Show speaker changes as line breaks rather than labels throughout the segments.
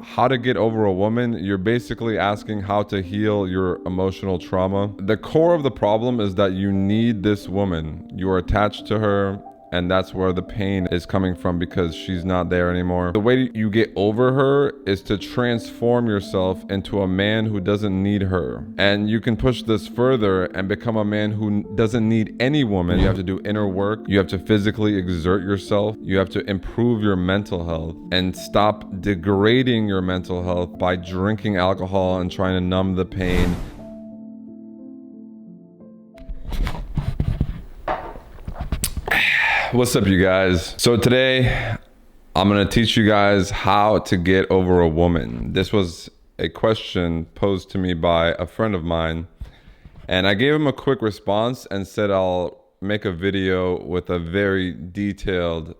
how to get over a woman, you're basically asking how to heal your emotional trauma. The core of the problem is that you need this woman. You are attached to her, and that's where the pain is coming from because she's not there anymore. The way you get over her is to transform yourself into a man who doesn't need her. And you can push this further and become a man who doesn't need any woman. You have to do inner work. You have to physically exert yourself. You have to improve your mental health and stop degrading your mental health by drinking alcohol and trying to numb the pain. What's up, you guys? So today I'm gonna teach you guys how to get over a woman. This was a question posed to me by a friend of mine, and I gave him a quick response and said I'll make a video with a very detailed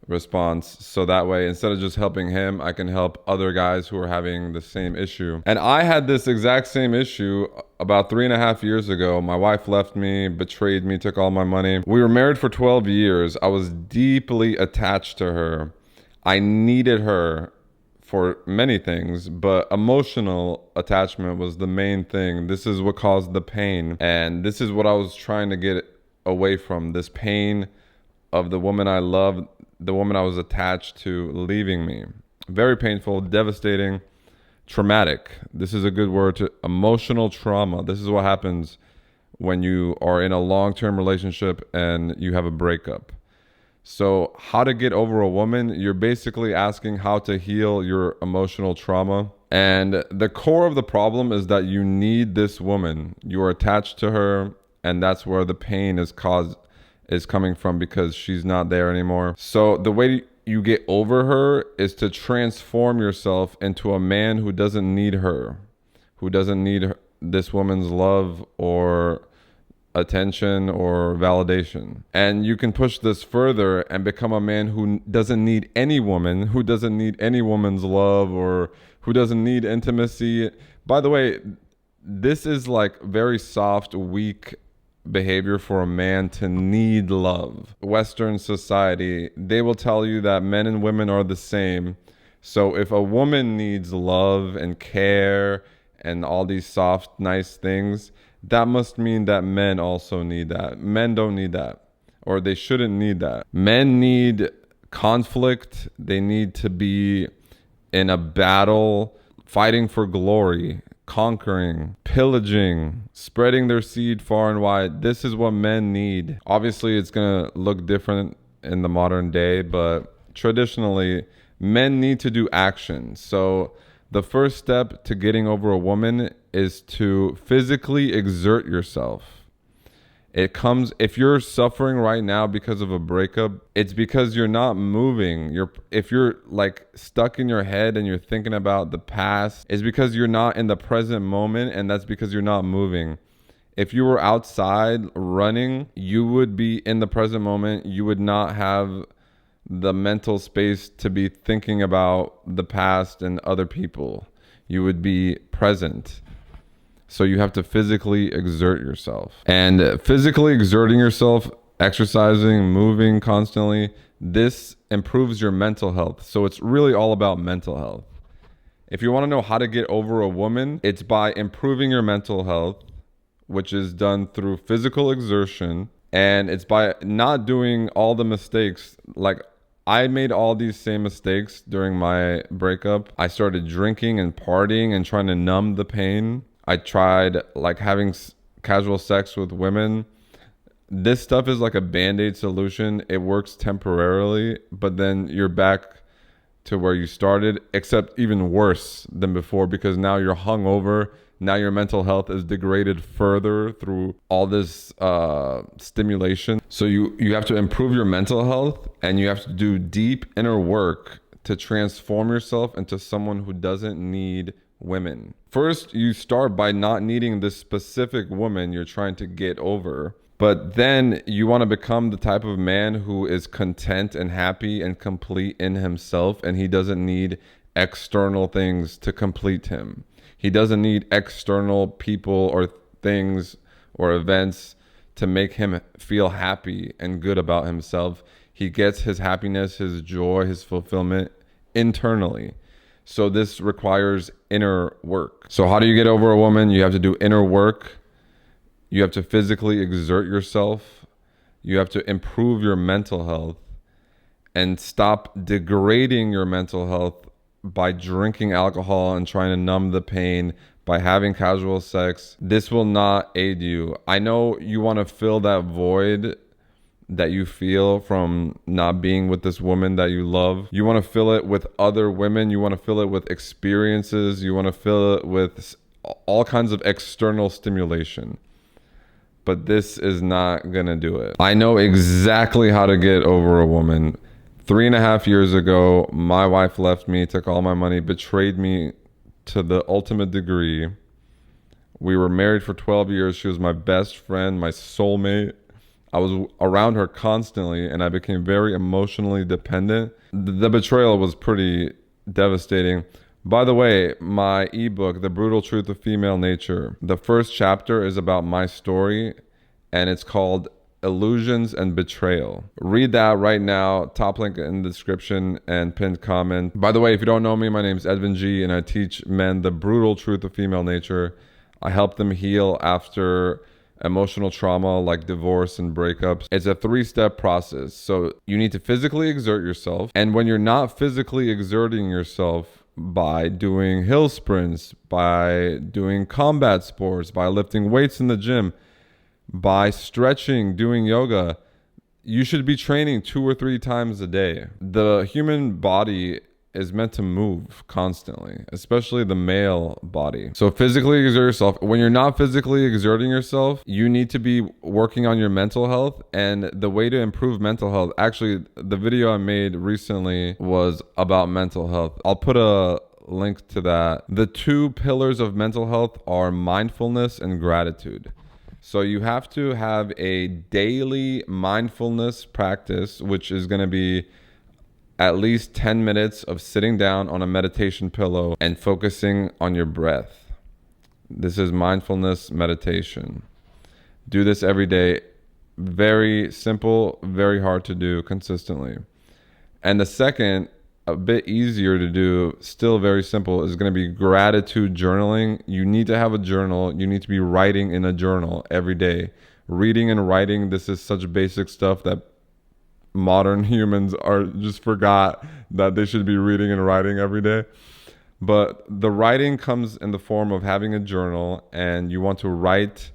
response, so that way instead of just helping him, I can help other guys who are having the same issue. And I had this exact same issue about 3.5 years ago. My wife left me, betrayed me, took all my money. We were married for 12 years. I was deeply attached to her. I needed her for many things, but emotional attachment was the main thing. This is what caused the pain, and this is what I was trying to get away from, this pain of the woman I loved, the woman I was attached to leaving me. Very painful, devastating, traumatic. This is a good word to emotional trauma. This is what happens when you are in a long-term relationship and you have a breakup. So how to get over a woman, you're basically asking how to heal your emotional trauma. And the core of the problem is that you need this woman. You are attached to her, and that's where the pain is coming from because she's not there anymore. So the way you get over her is to transform yourself into a man who doesn't need her, who doesn't need this woman's love or attention or validation. And you can push this further and become a man who doesn't need any woman, who doesn't need any woman's love or who doesn't need intimacy. By the way, this is like very soft, weak behavior for a man to need love. Western society, they will tell you that men and women are the same. So if a woman needs love and care and all these soft, nice things, that must mean that men also need that. Men don't need that, or they shouldn't need that. Men need conflict. They need to be in a battle, fighting for glory, conquering, pillaging, spreading their seed far and wide. This is what men need. Obviously, it's gonna look different in the modern day, but traditionally, men need to do action. So the first step to getting over a woman is to physically exert yourself. It comes, if you're suffering right now because of a breakup, it's because you're not moving. If you're like stuck in your head and you're thinking about the past, it's because you're not in the present moment, and that's because you're not moving. If you were outside running, you would be in the present moment. You would not have the mental space to be thinking about the past and other people. You would be present. So you have to physically exert yourself. And physically exerting yourself, exercising, moving constantly, this improves your mental health. So it's really all about mental health. If you want to know how to get over a woman, it's by improving your mental health, which is done through physical exertion. And it's by not doing all the mistakes. Like, I made all these same mistakes during my breakup. I started drinking and partying and trying to numb the pain. I tried like having casual sex with women. This stuff is like a band-aid solution. It works temporarily, but then you're back to where you started, except even worse than before, because now you're hungover. Now your mental health is degraded further through all this stimulation. So you have to improve your mental health, and you have to do deep inner work to transform yourself into someone who doesn't need women. First, you start by not needing this specific woman you're trying to get over, but then you want to become the type of man who is content and happy and complete in himself, and he doesn't need external things to complete him. He doesn't need external people or things or events to make him feel happy and good about himself. He gets his happiness, his joy, his fulfillment internally. So this requires inner work. So how do you get over a woman? You have to do inner work. You have to physically exert yourself. You have to improve your mental health and stop degrading your mental health by drinking alcohol and trying to numb the pain, by having casual sex. This will not aid you. I know you want to fill that void that you feel from not being with this woman that you love. You want to fill it with other women. You want to fill it with experiences. You want to fill it with all kinds of external stimulation. But this is not going to do it. I know exactly how to get over a woman. 3.5 years ago, my wife left me, took all my money, betrayed me to the ultimate degree. We were married for 12 years. She was my best friend, my soulmate. I was around her constantly, and I became very emotionally dependent. The betrayal was pretty devastating. By the way, my ebook, The Brutal Truth of Female Nature, the first chapter is about my story, and it's called Illusions and Betrayal. Read that right now. Top link in the description and pinned comment. By the way, if you don't know me, my name is Edvin G, and I teach men the brutal truth of female nature. I help them heal after emotional trauma like divorce and breakups. It's a 3-step process. So you need to physically exert yourself. And when you're not physically exerting yourself, by doing hill sprints, by doing combat sports, by lifting weights in the gym, by stretching, doing yoga, you should be training 2 or 3 times a day. The human body is meant to move constantly, especially the male body. So physically exert yourself. When you're not physically exerting yourself, you need to be working on your mental health. And the way to improve mental health, actually, the video I made recently was about mental health. I'll put a link to that. The 2 pillars of mental health are mindfulness and gratitude. So you have to have a daily mindfulness practice, which is going to be at least 10 minutes of sitting down on a meditation pillow and focusing on your breath. This is mindfulness meditation. Do this every day. Very simple, very hard to do consistently. And the second, a bit easier to do, still very simple, is going to be gratitude journaling. You need to have a journal. You need to be writing in a journal every day. Reading and writing, this is such basic stuff that modern humans are just forgot that they should be reading and writing every day. But the writing comes in the form of having a journal, and you want to write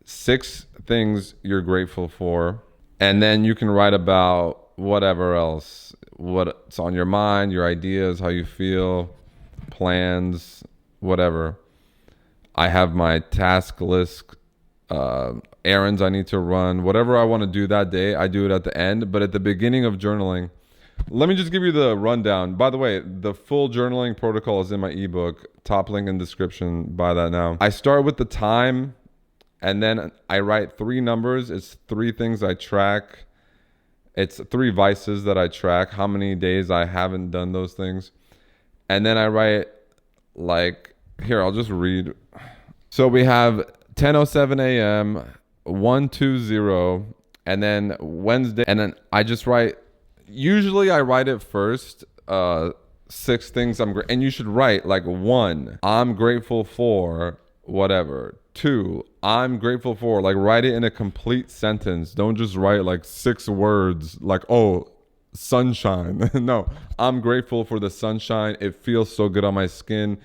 6 things you're grateful for, and then you can write about whatever else, what's on your mind, your ideas, how you feel, plans, whatever. I have my task list, errands I need to run, whatever I want to do that day, I do it at the end. But at the beginning of journaling, let me just give you the rundown. By the way, the full journaling protocol is in my ebook. Top link in description. Buy that now. I start with the time, and then I write 3 numbers. It's 3 things I track. It's 3 vices that I track, how many days I haven't done those things. And then I write, like, here, I'll just read. So we have 10:07 a.m., 1:20, and then Wednesday, and then I just write. Usually I write it first, 6 things and you should write like 1, I'm grateful for whatever. 2, I'm grateful for, like, write it in a complete sentence. Don't just write like 6 words like, oh, sunshine. No, I'm grateful for the sunshine. It feels so good on my skin.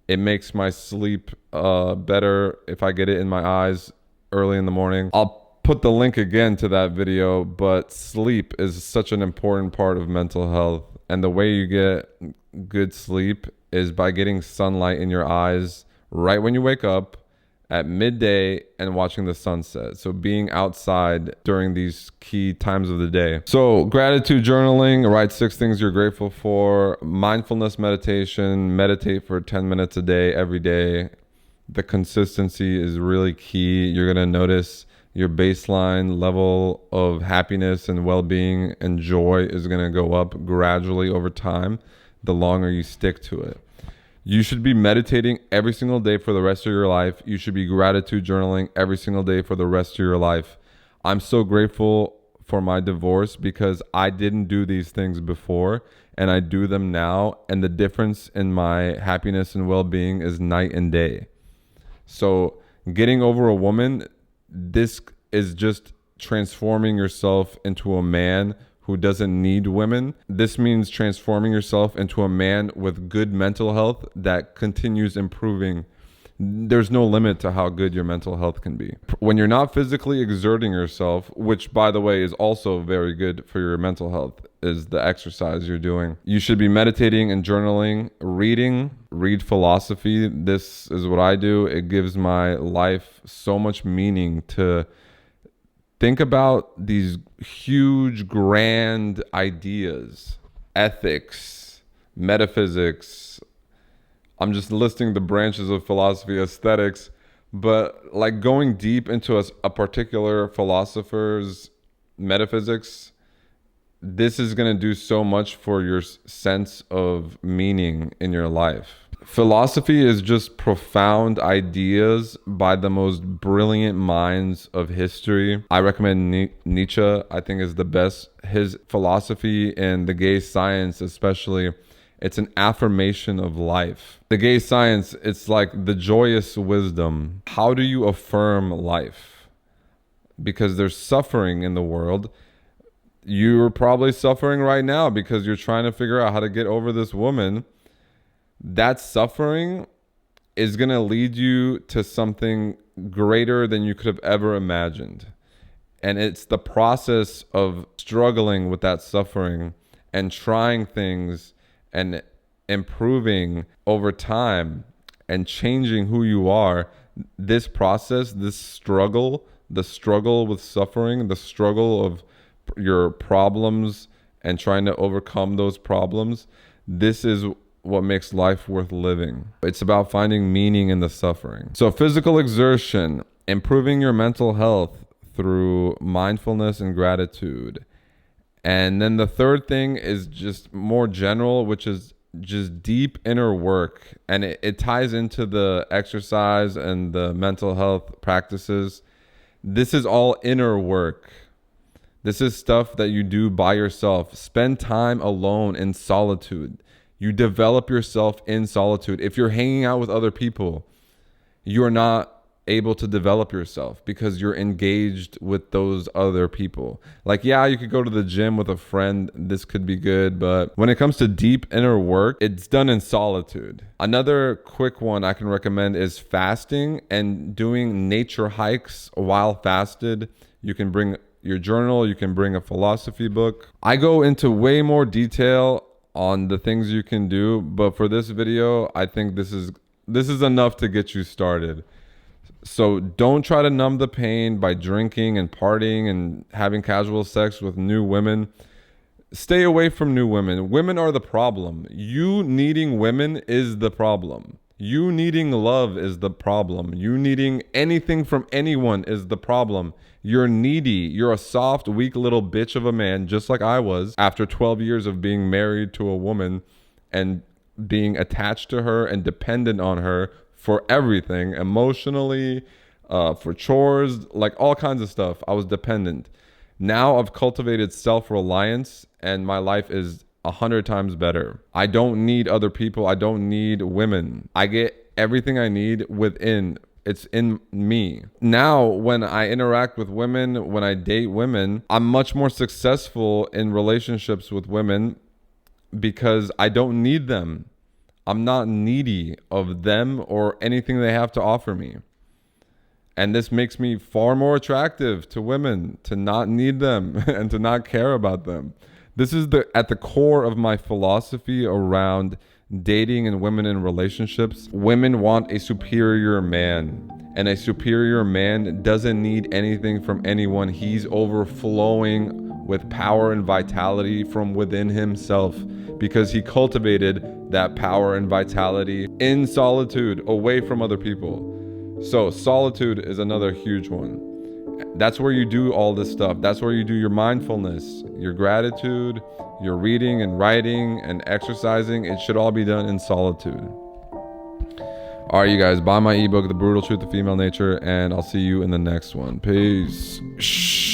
It makes my sleep better if I get it in my eyes early in the morning. I'll put the link again to that video, but sleep is such an important part of mental health. And the way you get good sleep is by getting sunlight in your eyes right when you wake up, at midday, and watching the sunset. So being outside during these key times of the day. So gratitude journaling, write 6 things you're grateful for. Mindfulness meditation, meditate for 10 minutes a day, every day. The consistency is really key. You're going to notice your baseline level of happiness and well-being and joy is going to go up gradually over time, the longer you stick to it. You should be meditating every single day for the rest of your life. You should be gratitude journaling every single day for the rest of your life. I'm so grateful for my divorce because I didn't do these things before. and I do them now, and the difference in my happiness and well-being is night and day. So getting over a woman, this is just transforming yourself into a man who doesn't need women. This means transforming yourself into a man with good mental health that continues improving. There's no limit to how good your mental health can be. When you're not physically exerting yourself, which by the way is also very good for your mental health, is the exercise you're doing. You should be meditating and journaling, read philosophy. This is what I do. It gives my life so much meaning to think about these huge, grand ideas, ethics, metaphysics. I'm just listing the branches of philosophy, aesthetics, but like going deep into a particular philosopher's metaphysics, this is going to do so much for your sense of meaning in your life. Philosophy is just profound ideas by the most brilliant minds of history. I recommend Nietzsche, I think is the best. His philosophy and the gay science especially, it's an affirmation of life. The gay science, it's like the joyous wisdom. How do you affirm life? Because there's suffering in the world. You're probably suffering right now because you're trying to figure out how to get over this woman. That suffering is going to lead you to something greater than you could have ever imagined. And it's the process of struggling with that suffering and trying things and improving over time and changing who you are. This process, this struggle, the struggle with suffering, the struggle of your problems and trying to overcome those problems, this is what makes life worth living. It's about finding meaning in the suffering. So physical exertion, improving your mental health through mindfulness and gratitude. And then the third thing is just more general, which is just deep inner work. And it ties into the exercise and the mental health practices. This is all inner work. This is stuff that you do by yourself. Spend time alone in solitude. You develop yourself in solitude. If you're hanging out with other people, you're not able to develop yourself because you're engaged with those other people. Like, yeah, you could go to the gym with a friend. This could be good. But when it comes to deep inner work, it's done in solitude. Another quick one I can recommend is fasting and doing nature hikes while fasted. You can bring your journal. You can bring a philosophy book. I go into way more detail on the things you can do, but for this video, I think this is enough to get you started. So don't try to numb the pain by drinking and partying and having casual sex with new women. Stay away from new women. Women are the problem. You needing women is the problem. You needing love is the problem. You needing anything from anyone is the problem. You're needy. You're a soft, weak little bitch of a man, just like I was after 12 years of being married to a woman and being attached to her and dependent on her for everything, emotionally, for chores, like all kinds of stuff. I was dependent. Now I've cultivated self-reliance and my life is 100 times better. I don't need other people. I don't need women. I get everything I need within. It's in me. Now, when I interact with women, when I date women, I'm much more successful in relationships with women because I don't need them. I'm not needy of them or anything they have to offer me. And this makes me far more attractive to women, to not need them and to not care about them. This is at the core of my philosophy around dating and women in relationships. Women want a superior man, and a superior man doesn't need anything from anyone. He's overflowing with power and vitality from within himself because he cultivated that power and vitality in solitude, away from other people. So solitude is another huge one. That's where you do all this stuff. That's where you do your mindfulness, your gratitude, your reading and writing and exercising. It should all be done in solitude. All right, you guys, buy my ebook, The Brutal Truth of Female Nature, and I'll see you in the next one. Peace. Shh.